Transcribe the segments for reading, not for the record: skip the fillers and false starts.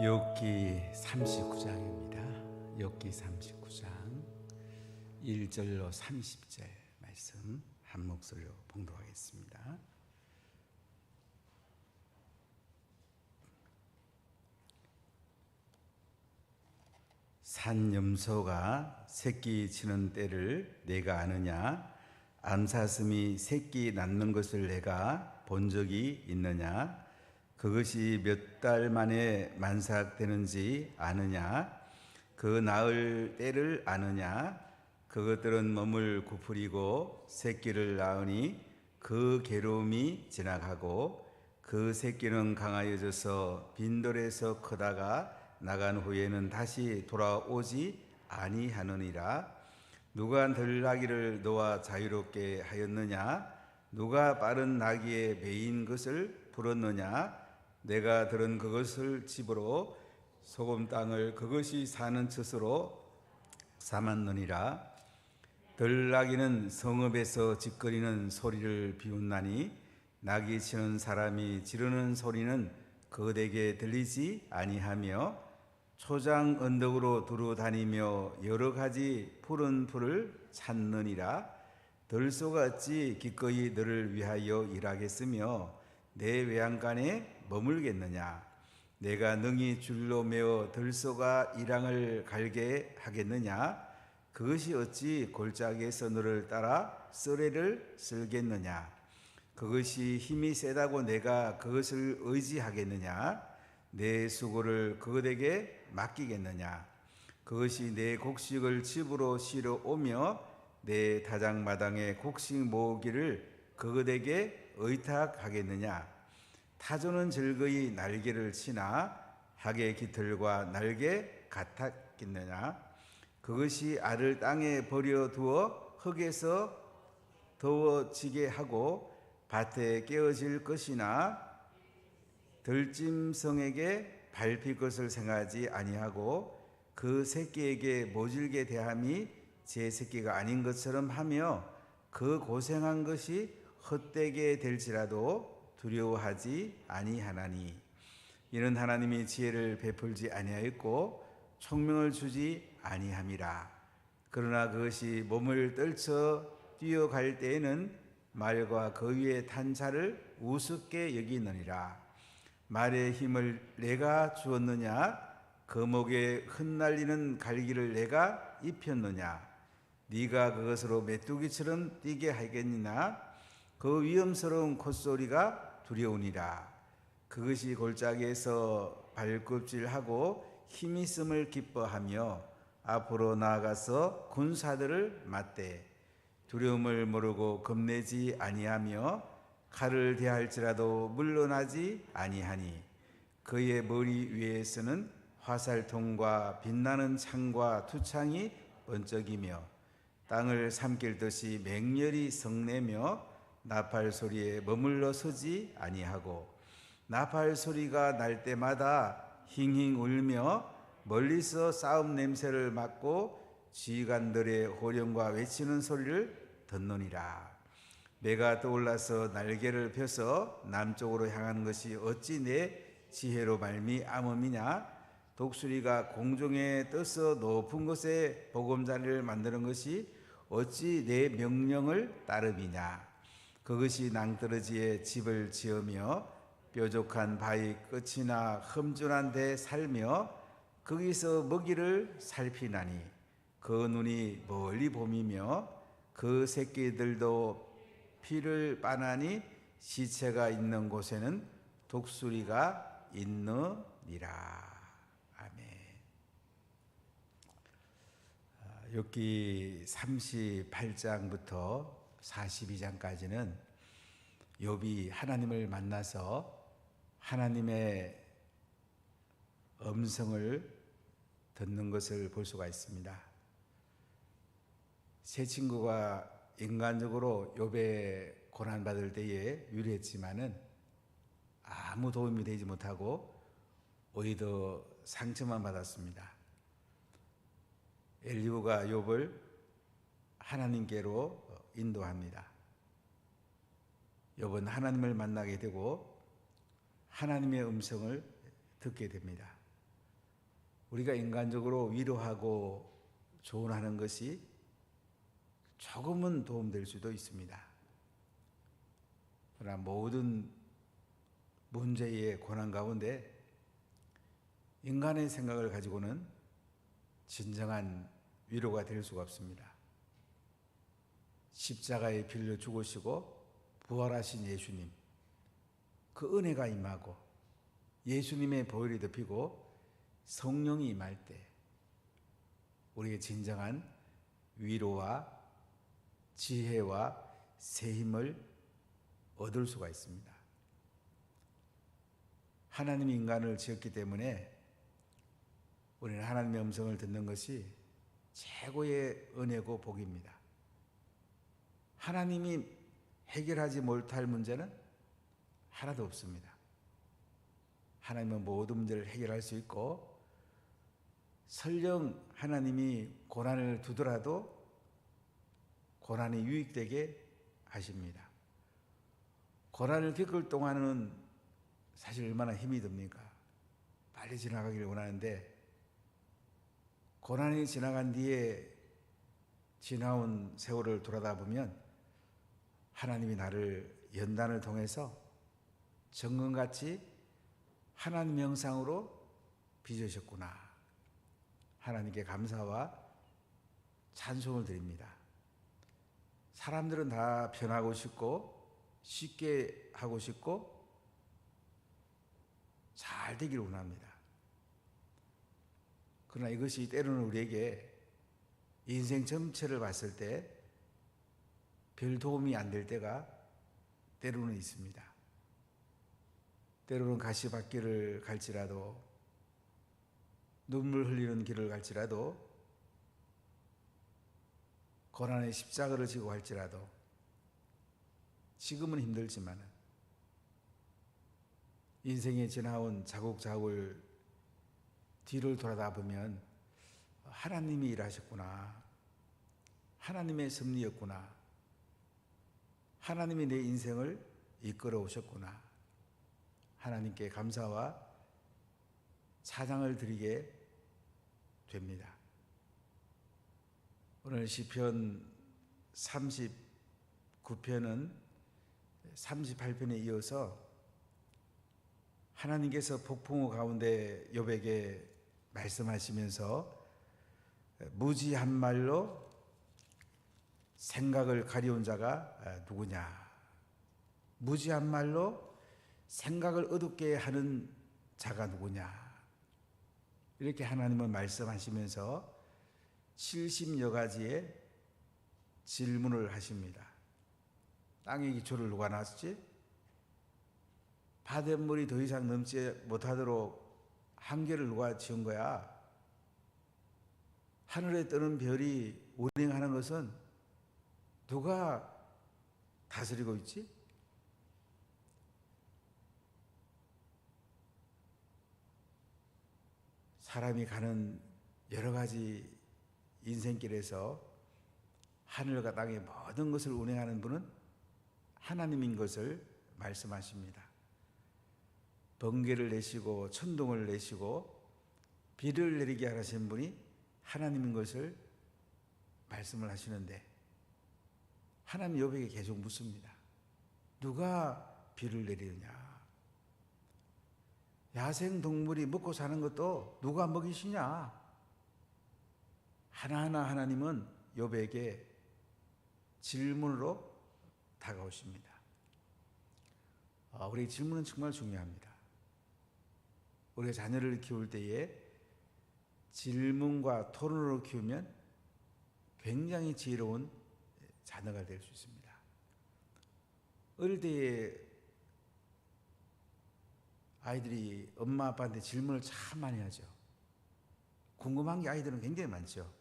욥기 39장입니다. 욥기 39장 1절로 30절 말씀 한 목소리로 봉독하겠습니다. 산염소가 새끼 치는 때를 내가 아느냐? 암사슴이 새끼 낳는 것을 내가 본 적이 있느냐? 그것이 몇 달 만에 만삭되는지 아느냐? 그 낳을 때를 아느냐? 그것들은 몸을 구부리고 새끼를 낳으니 그 괴로움이 지나가고 그 새끼는 강하여져서 빈돌에서 크다가 나간 후에는 다시 돌아오지 아니하느니라. 누가 들나귀를 놓아 자유롭게 하였느냐? 누가 빠른 나귀에 매인 것을 불었느냐? 내가 들은 그것을 집으로 소금 땅을 그것이 사는 젖으로 삼았느니라. 들나귀는 성읍에서 짓거리는 소리를 비웃나니 나귀 치는 사람이 지르는 소리는 그들에게 들리지 아니하며 초장 언덕으로 두루 다니며 여러 가지 푸른 풀을 찾느니라. 들소가 어찌 기꺼이 너를 위하여 일하겠으며 내 외양간에 머물겠느냐? 내가 능히 줄로 메어 들소가 이랑을 갈게 하겠느냐? 그것이 어찌 골짜기에서 너를 따라 쓰레를 쓸겠느냐? 그것이 힘이 세다고 내가 그것을 의지하겠느냐? 내 수고를 그것에게 맡기겠느냐? 그것이 내 곡식을 집으로 실어 오며 내 다장마당에 곡식 모으기를 그것에게 의탁하겠느냐? 타조는 즐거이 날개를 치나 학의 깃털과 날개 같았겠느냐? 그것이 알을 땅에 버려두어 흙에서 더워지게 하고 밭에 깨어질 것이나 들짐승에게 밟힐 것을 생각하지 아니하고 그 새끼에게 모질게 대함이 제 새끼가 아닌 것처럼 하며 그 고생한 것이 헛되게 될지라도 두려워하지 아니하나니. 이는 하나님이 지혜를 베풀지 아니하였고 총명을 주지 아니함이라. 그러나 그것이 몸을 떨쳐 뛰어갈 때에는 말과 그 위에 탄 자를 우습게 여기느니라. 말의 힘을 내가 주었느냐? 그 목에 흩날리는 갈기를 내가 입혔느냐? 네가 그것으로 메뚜기처럼 뛰게 하겠느냐? 그 위험스러운 콧소리가 두려우니라. 그것이 골짜기에서 발굽질하고 힘 있음을 기뻐하며 앞으로 나아가서 군사들을 맞대 두려움을 모르고 겁내지 아니하며 칼을 대할지라도 물러나지 아니하니 그의 머리 위에서는 화살통과 빛나는 창과 투창이 번쩍이며 땅을 삼킬 듯이 맹렬히 성내며 나팔 소리에 머물러 서지 아니하고 나팔 소리가 날 때마다 힝힝 울며 멀리서 싸움 냄새를 맡고 지휘관들의 호령과 외치는 소리를 듣느니라. 매가 떠올라서 날개를 펴서 남쪽으로 향하는 것이 어찌 내 지혜로 말미암음이냐? 독수리가 공중에 떠서 높은 곳에 보금자리를 만드는 것이 어찌 내 명령을 따름이냐? 그것이 낭떠러지에 집을 지으며 뾰족한 바위 끝이나 험준한 데 살며 거기서 먹이를 살피나니 그 눈이 멀리 봄이며 그 새끼들도 피를 빠나니 시체가 있는 곳에는 독수리가 있느니라. 아멘. 욥기 38장부터 42장까지는 욥이 하나님을 만나서 하나님의 음성을 듣는 것을 볼 수가 있습니다. 세 친구가 인간적으로 욥의 고난받을 때에 유리했지만은 아무 도움이 되지 못하고 오히려 상처만 받았습니다. 엘리후가 욥을 하나님께로 인도합니다. 욥은 하나님을 만나게 되고 하나님의 음성을 듣게 됩니다. 우리가 인간적으로 위로하고 조언하는 것이 조금은 도움될 수도 있습니다. 그러나 모든 문제의 고난 가운데 인간의 생각을 가지고는 진정한 위로가 될 수가 없습니다. 십자가에 빌려 죽으시고 부활하신 예수님, 그 은혜가 임하고 예수님의 보혈이 덮이고 성령이 임할 때 우리의 진정한 위로와 지혜와 새 힘을 얻을 수가 있습니다. 하나님이 인간을 지었기 때문에 우리는 하나님의 음성을 듣는 것이 최고의 은혜고 복입니다. 하나님이 해결하지 못할 문제는 하나도 없습니다. 하나님은 모든 문제를 해결할 수 있고, 설령 하나님이 고난을 두더라도 고난이 유익되게 하십니다. 고난을 겪을 동안은 사실 얼마나 힘이 듭니까? 빨리 지나가기를 원하는데, 고난이 지나간 뒤에 지나온 세월을 돌아다보면 하나님이 나를 연단을 통해서 정금같이 하나님의 형상으로 빚으셨구나. 하나님께 감사와 찬송을 드립니다. 사람들은 다 변하고 싶고 쉽게 하고 싶고 잘 되기를 원합니다. 그러나 이것이 때로는 우리에게 인생 전체를 봤을 때 별 도움이 안 될 때가 때로는 있습니다. 때로는 가시밭길을 갈지라도, 눈물 흘리는 길을 갈지라도, 고난의 십자가를 지고 갈지라도, 지금은 힘들지만 인생에 지나온 자국자국을 뒤를 돌아다 보면 하나님이 일하셨구나, 하나님의 섭리였구나, 하나님이 내 인생을 이끌어 오셨구나, 하나님께 감사와 찬양을 드리게 됩니다. 오늘 시편 39편은 38편에 이어서 하나님께서 폭풍우 가운데 욥에게 말씀하시면서 무지한 말로 생각을 가리운 자가 누구냐, 무지한 말로 생각을 어둡게 하는 자가 누구냐, 이렇게 하나님은 말씀하시면서 70여 가지의 질문을 하십니다. 땅의 기초를 누가 놨지? 바닷물이 더 이상 넘지 못하도록 한계를 누가 지은 거야? 하늘에 뜨는 별이 운행하는 것은 누가 다스리고 있지? 사람이 가는 여러 가지 인생길에서 하늘과 땅의 모든 것을 운행하는 분은 하나님인 것을 말씀하십니다. 번개를 내시고 천둥을 내시고 비를 내리게 하신 분이 하나님인 것을 말씀을 하시는데, 하나님 욥에게 계속 묻습니다. 누가 비를 내리느냐? 야생 동물이 먹고 사는 것도 누가 먹이시냐? 하나하나 하나님은 욥에게 질문으로 다가오십니다. 우리의 질문은 정말 중요합니다. 우리가 자녀를 키울 때에 질문과 토론으로 키우면 굉장히 지혜로운 자녀가 될 수 있습니다. 어릴 때에 아이들이 엄마 아빠한테 질문을 참 많이 하죠. 궁금한 게 아이들은 굉장히 많죠.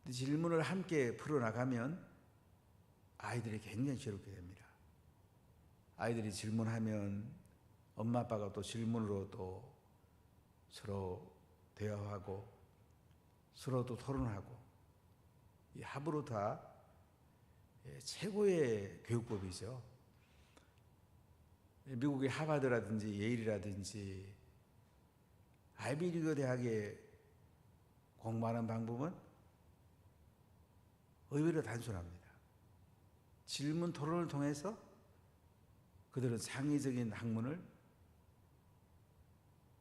근데 질문을 함께 풀어나가면 아이들이 굉장히 즐겁게 됩니다. 아이들이 질문하면 엄마 아빠가 또 질문으로 또 서로 대화하고 서로 또 토론하고, 이 합으로 다 최고의 교육법이죠. 미국의 하버드라든지 예일이라든지 아이비리그 대학에 공부하는 방법은 의외로 단순합니다. 질문 토론을 통해서 그들은 창의적인 학문을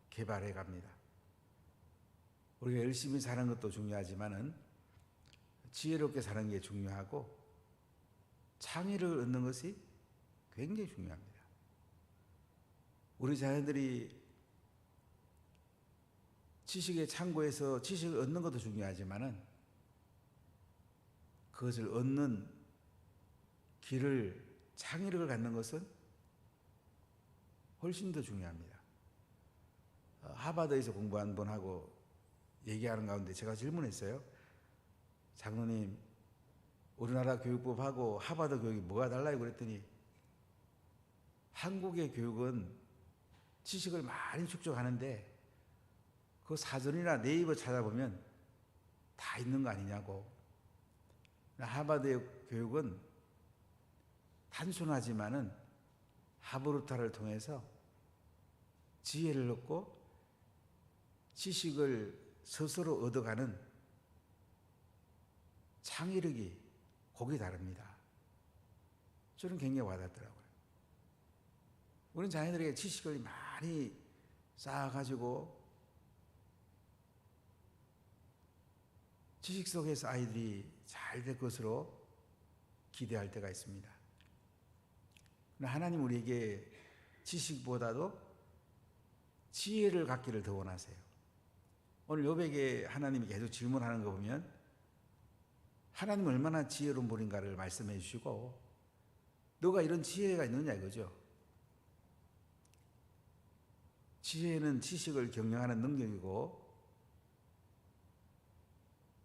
개발해 갑니다. 우리가 열심히 사는 것도 중요하지만은 지혜롭게 사는 게 중요하고 창의를 얻는 것이 굉장히 중요합니다. 우리 자녀들이 지식의 창고에서 지식을 얻는 것도 중요하지만은 그것을 얻는 길을, 창의력을 갖는 것은 훨씬 더 중요합니다. 하버드에서 공부 한 번 하고 얘기하는 가운데 제가 질문했어요. 장로님, 우리나라 교육법하고 하버드 교육이 뭐가 달라요? 그랬더니 한국의 교육은 지식을 많이 축적하는데 그 사전이나 네이버 찾아보면 다 있는 거 아니냐고. 하버드의 교육은 단순하지만은 하브루타를 통해서 지혜를 얻고 지식을 스스로 얻어가는 창의력이 곡이 다릅니다. 저는 굉장히 와닿더라고요. 우리는 자녀들에게 지식을 많이 쌓아가지고 지식 속에서 아이들이 잘 될 것으로 기대할 때가 있습니다. 하나님 우리에게 지식보다도 지혜를 갖기를 더 원하세요. 오늘 욥에게 하나님이 계속 질문하는 거 보면 하나님 얼마나 지혜로운 분인가를 말씀해 주시고 너가 이런 지혜가 있느냐 이거죠. 지혜는 지식을 경영하는 능력이고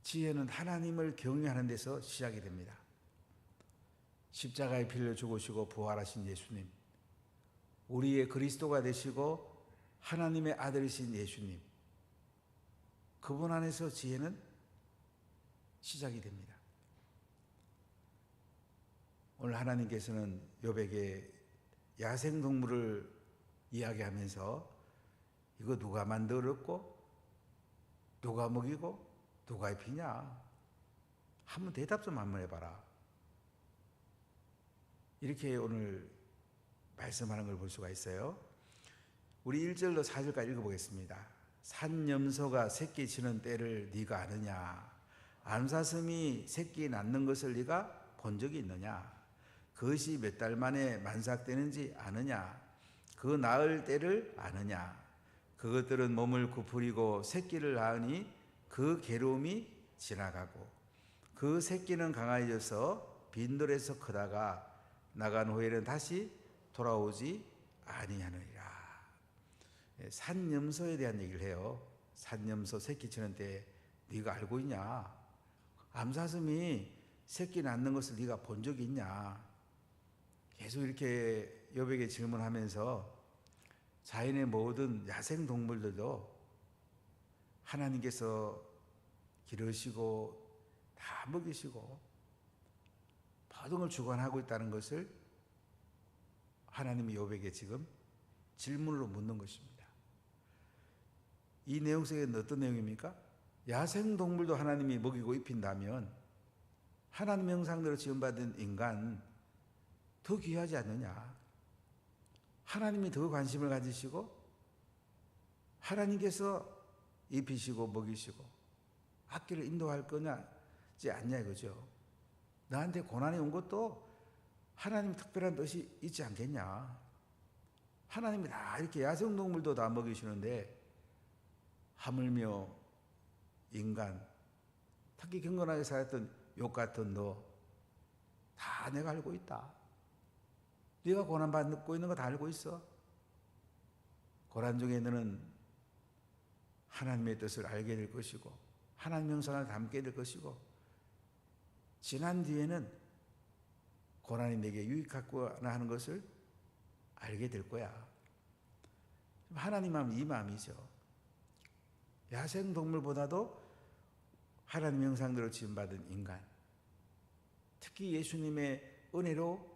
지혜는 하나님을 경외하는 데서 시작이 됩니다. 십자가에 피를 죽으시고 부활하신 예수님, 우리의 그리스도가 되시고 하나님의 아들이신 예수님, 그분 안에서 지혜는 시작이 됩니다. 오늘 하나님께서는 욥에게 야생동물을 이야기하면서 이거 누가 만들었고 누가 먹이고 누가 입히냐? 한번 대답 좀 한번 해봐라. 이렇게 오늘 말씀하는 걸 볼 수가 있어요. 우리 1절로 4절까지 읽어보겠습니다. 산염소가 새끼 치는 때를 네가 아느냐? 암사슴이 새끼 낳는 것을 네가 본 적이 있느냐? 그것이 몇 달 만에 만삭되는지 아느냐? 그 낳을 때를 아느냐? 그것들은 몸을 구부리고 새끼를 낳으니 그 괴로움이 지나가고 그 새끼는 강해져서 빈들에서 크다가 나간 후에는 다시 돌아오지 아니하느니라. 산염소에 대한 얘기를 해요. 산염소 새끼 치는 때 네가 알고 있냐? 암사슴이 새끼 낳는 것을 네가 본 적이 있냐? 계속 이렇게 욥에게 질문하면서 자연의 모든 야생 동물들도 하나님께서 기르시고 다 먹이시고 모든 걸 주관하고 있다는 것을 하나님이 욥에게 지금 질문으로 묻는 것입니다. 이 내용 속에는 어떤 내용입니까? 야생 동물도 하나님이 먹이고 입힌다면 하나님 형상대로 지음받은 인간 더 귀하지 않느냐? 하나님이 더 관심을 가지시고 하나님께서 입히시고 먹이시고 학교를 인도할 거냐지 않냐 이거죠. 나한테 고난이 온 것도 하나님 특별한 뜻이 있지 않겠냐. 하나님이 다 이렇게 야생동물도 다 먹이시는데 하물며 인간, 특히 경건하게 살았던 욥 같은 너 다 내가 알고 있다. 네가 고난받고 있는 거 다 알고 있어. 고난 중에 너는 하나님의 뜻을 알게 될 것이고 하나님 형상을 담게 될 것이고 지난 뒤에는 고난이 내게 유익하구나 하는 것을 알게 될 거야. 하나님 마음은 이 마음이죠. 야생동물보다도 하나님 형상대로 지음받은 인간, 특히 예수님의 은혜로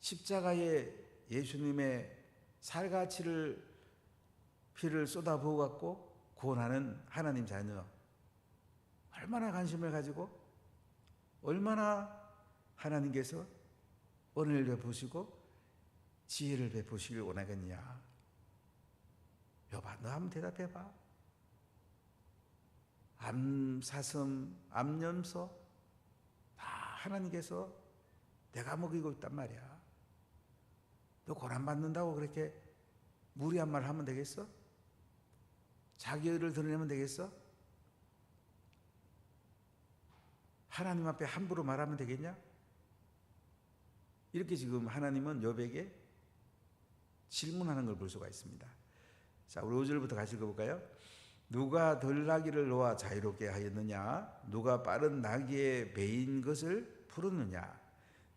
십자가에 예수님의 살가치를 피를 쏟아부어 갖고 구원하는 하나님 자녀, 얼마나 관심을 가지고 얼마나 하나님께서 은혜를 베푸시고 지혜를 베푸시길 원하겠냐. 여봐, 너 한번 대답해봐. 암사슴, 암염소 다 하나님께서 내가 먹이고 있단 말이야. 너 고난받는다고 그렇게 무리한 말 하면 되겠어? 자기 의를 드러내면 되겠어? 하나님 앞에 함부로 말하면 되겠냐? 이렇게 지금 하나님은 욥에게 질문하는 걸 볼 수가 있습니다. 자, 우리 5절부터 같이 읽어볼까요? 누가 들나귀를 놓아 자유롭게 하였느냐? 누가 빠른 나귀의 배인 것을 풀었느냐?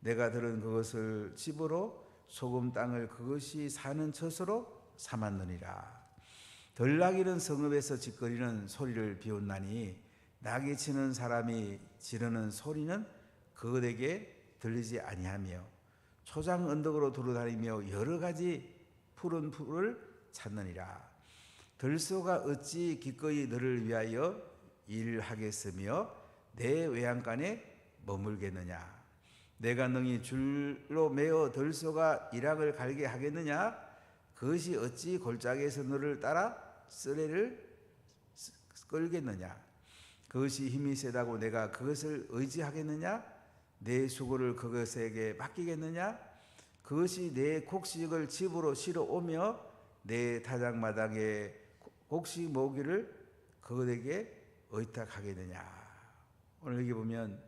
내가 들은 그것을 집으로 소금 땅을 그것이 사는 젖으로 삼았느니라. 들나귀는 성읍에서 짓거리는 소리를 비웃나니 나귀 치는 사람이 지르는 소리는 그것에게 들리지 아니하며 초장 언덕으로 두루다니며 여러 가지 푸른 풀을 찾느니라. 들소가 어찌 기꺼이 너를 위하여 일하겠으며 내 외양간에 머물겠느냐? 내가 능히 줄로 매어 들소가 일락을 갈게 하겠느냐? 그것이 어찌 골짜기에서 너를 따라 쓰레를 끌겠느냐? 그것이 힘이 세다고 내가 그것을 의지하겠느냐? 내 수고를 그것에게 맡기겠느냐? 그것이 내 곡식을 집으로 실어오며 내 타작마당에 곡식 모기를 그것에게 의탁하겠느냐? 오늘 여기 보면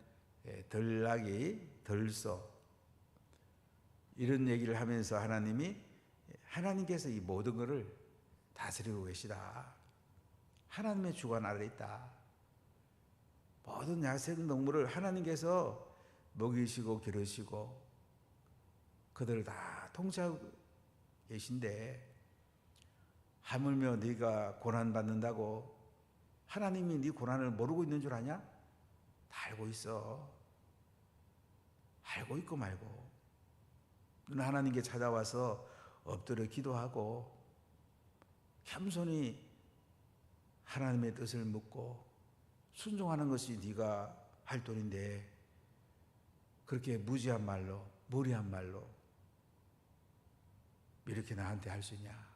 들나귀, 들소 이런 얘기를 하면서 하나님께서 이 모든 것을 다스리고 계시다. 하나님의 주관 아래 있다. 모든 야생 동물을 하나님께서 먹이시고 기르시고 그들을 다 통치하고 계신데 하물며 네가 고난받는다고 하나님이 네 고난을 모르고 있는 줄 아냐? 다 알고 있어. 알고 있고 말고. 너는 하나님께 찾아와서 엎드려 기도하고 겸손히 하나님의 뜻을 묻고 순종하는 것이 네가 할 돈인데 그렇게 무지한 말로 무리한 말로 이렇게 나한테 할 수 있냐?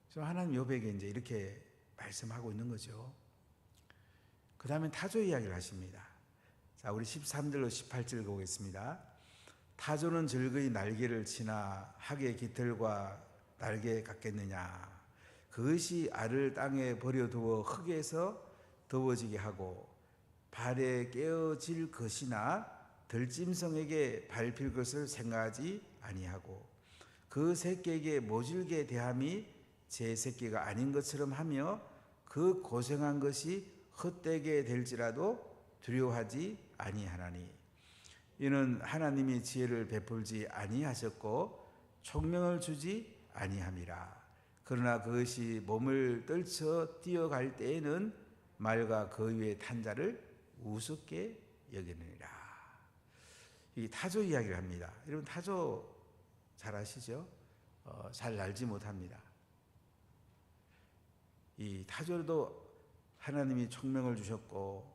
그래서 하나님 욥에게 이제 이렇게 말씀하고 있는 거죠. 그 다음에 타조 이야기를 하십니다. 자, 우리 13절로 18절 보겠습니다. 타조는 즐거이 날개를 치나 학의 깃털과 날개 같겠느냐? 그것이 알을 땅에 버려두어 흙에서 더워지게 하고 발에 깨어질 것이나 들짐승에게 밟힐 것을 생각하지 아니하고 그 새끼에게 모질게 대함이 제 새끼가 아닌 것처럼 하며 그 고생한 것이 헛되게 될지라도 두려워하지 아니하나니 이는 하나님이 지혜를 베풀지 아니하셨고 총명을 주지 아니함이라. 그러나 그것이 몸을 떨쳐 뛰어갈 때에는 말과 그 위에 탄 자를 우습게 여기느니라. 이 타조 이야기를 합니다. 여러분 타조 잘 아시죠? 잘 알지 못합니다. 이 타조도 하나님이 총명을 주셨고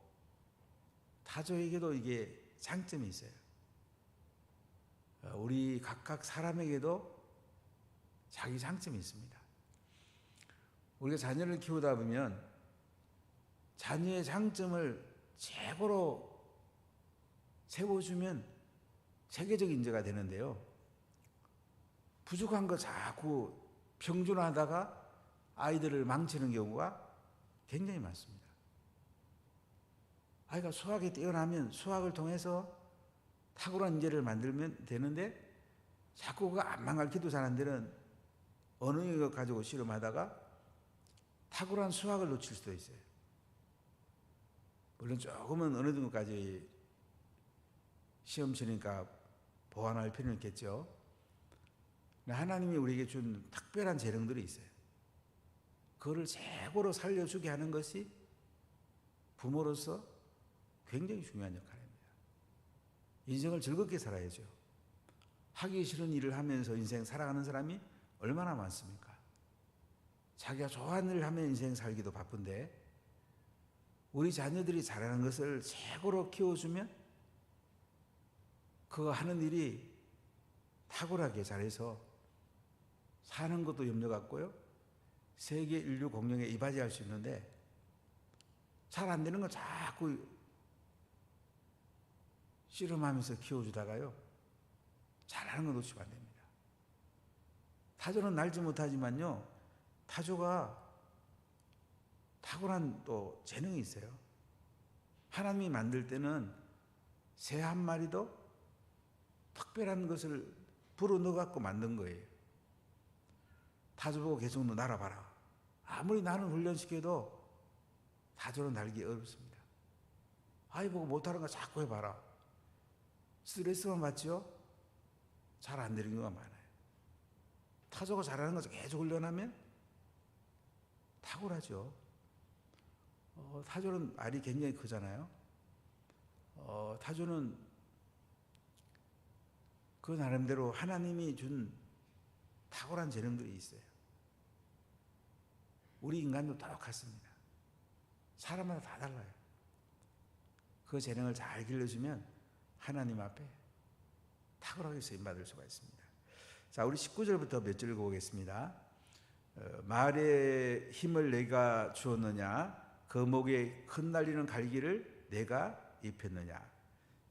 타조에게도 이게 장점이 있어요. 우리 각각 사람에게도 자기 장점이 있습니다. 우리가 자녀를 키우다 보면 자녀의 장점을 최고로 세워주면 세계적 인재가 되는데요. 부족한 거 자꾸 평준화하다가 아이들을 망치는 경우가 굉장히 많습니다. 아이가 수학에 뛰어나면 수학을 통해서 탁월한 인재를 만들면 되는데 자꾸 그거 안 망가르쳐도 잘하는 데는 어느 것 가지고 실험하다가 탁월한 수학을 놓칠 수도 있어요. 물론 조금은 어느 정도까지 시험 치니까 보완할 필요는 있겠죠. 하나님이 우리에게 준 특별한 재능들이 있어요. 그거를 최고로 살려주게 하는 것이 부모로서 굉장히 중요한 역할입니다. 인생을 즐겁게 살아야죠. 하기 싫은 일을 하면서 인생 살아가는 사람이 얼마나 많습니까? 자기가 좋아하는 일을 하면 인생 살기도 바쁜데 우리 자녀들이 잘하는 것을 최고로 키워주면 그거 하는 일이 탁월하게 잘해서 사는 것도 염려 갖고요. 세계 인류 공룡에 이바지할 수 있는데 잘 안 되는 거 자꾸 씨름하면서 키워주다가요. 잘하는 거 놓치면 안 됩니다. 타조는 날지 못하지만요. 타조가 탁월한 또 재능이 있어요. 하나님이 만들 때는 새 한 마리도 특별한 것을 불어넣어갖고 만든 거예요. 타조 보고 계속 너 날아봐라. 아무리 나는 훈련시켜도 타조는 날기 어렵습니다. 아이 보고 못하는 거 자꾸 해봐라. 스트레스만 받죠? 잘 안 되는 경우가 많아요. 타조가 잘하는 거 계속 훈련하면 탁월하죠. 타조는 알이 굉장히 크잖아요. 타조는 그 나름대로 하나님이 준 탁월한 재능들이 있어요. 우리 인간도 똑같습니다. 사람마다 다 달라요. 그 재능을 잘 길러주면 하나님 앞에 탁월하게 쓰임받을 수가 있습니다. 자, 우리 19절부터 몇 절 읽어보겠습니다. 말의 힘을 내가 주었느냐? 그 목에 흩날리는 갈기를 내가 입혔느냐?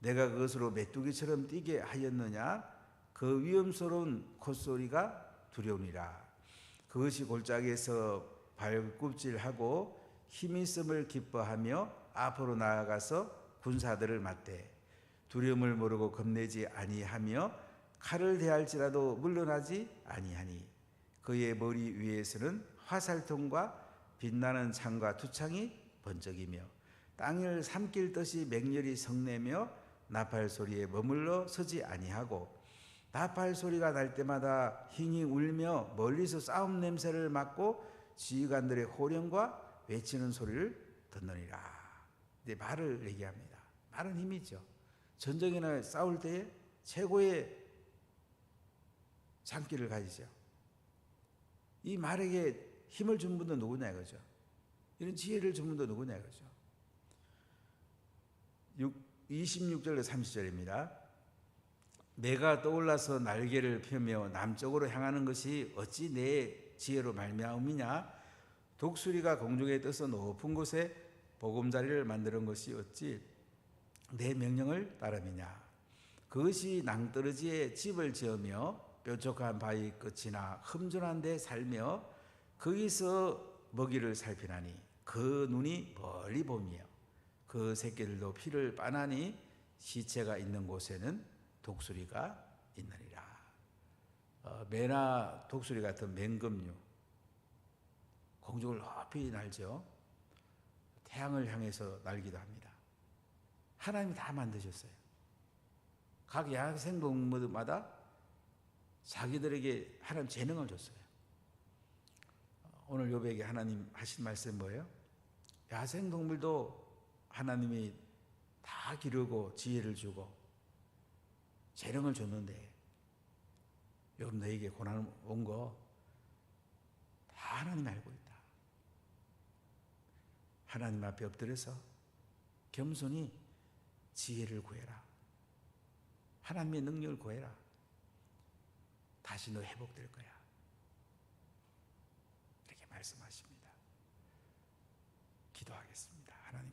내가 그것으로 메뚜기처럼 뛰게 하였느냐? 그 위험스러운 콧소리가 두려우니라. 그것이 골짜기에서 발굽질하고 힘있음을 기뻐하며 앞으로 나아가서 군사들을 맞대. 두려움을 모르고 겁내지 아니하며 칼을 대할지라도 물러나지 아니하니 그의 머리 위에서는 화살통과 빛나는 창과 투창이 번쩍이며 땅을 삼킬 듯이 맹렬히 성내며 나팔 소리에 머물러 서지 아니하고 나팔 소리가 날 때마다 힝히 울며 멀리서 싸움 냄새를 맡고 지휘관들의 호령과 외치는 소리를 듣느니라. 네, 말을 얘기합니다. 말은 힘이죠. 전쟁이나 싸울 때에 최고의 장기를 가지죠. 이 말에게 힘을 준 분도 누구냐 이거죠. 이런 지혜를 준 분도 누구냐 이거죠. 26절로 30절입니다. 내가 떠올라서 날개를 펴며 남쪽으로 향하는 것이 어찌 내 지혜로 말미암으냐? 독수리가 공중에 떠서 높은 곳에 보금자리를 만드는 것이 어찌 내 명령을 따름이냐? 그것이 낭떠러지에 집을 지으며 뾰족한 바위 끝이나 흠존한 데 살며 거기서 먹이를 살피나니 그 눈이 멀리 보며 그 새끼들도 피를 빠나니 시체가 있는 곳에는 독수리가 있느니라. 매나 독수리 같은 맹금류 공중을 높이 날죠. 태양을 향해서 날기도 합니다. 하나님이 다 만드셨어요. 각 야생동물마다 자기들에게 하나님 재능을 줬어요. 오늘 요백에 하나님 하신 말씀 뭐예요? 야생동물도 하나님이 다 기르고 지혜를 주고 재능을 줬는데 욥 너에게 고난 온 거 다 하나님이 알고 있다. 하나님 앞에 엎드려서 겸손히 지혜를 구해라. 하나님의 능력을 구해라. 다시 너 회복될 거야. 이렇게 말씀하십니다. 기도하겠습니다. 하나님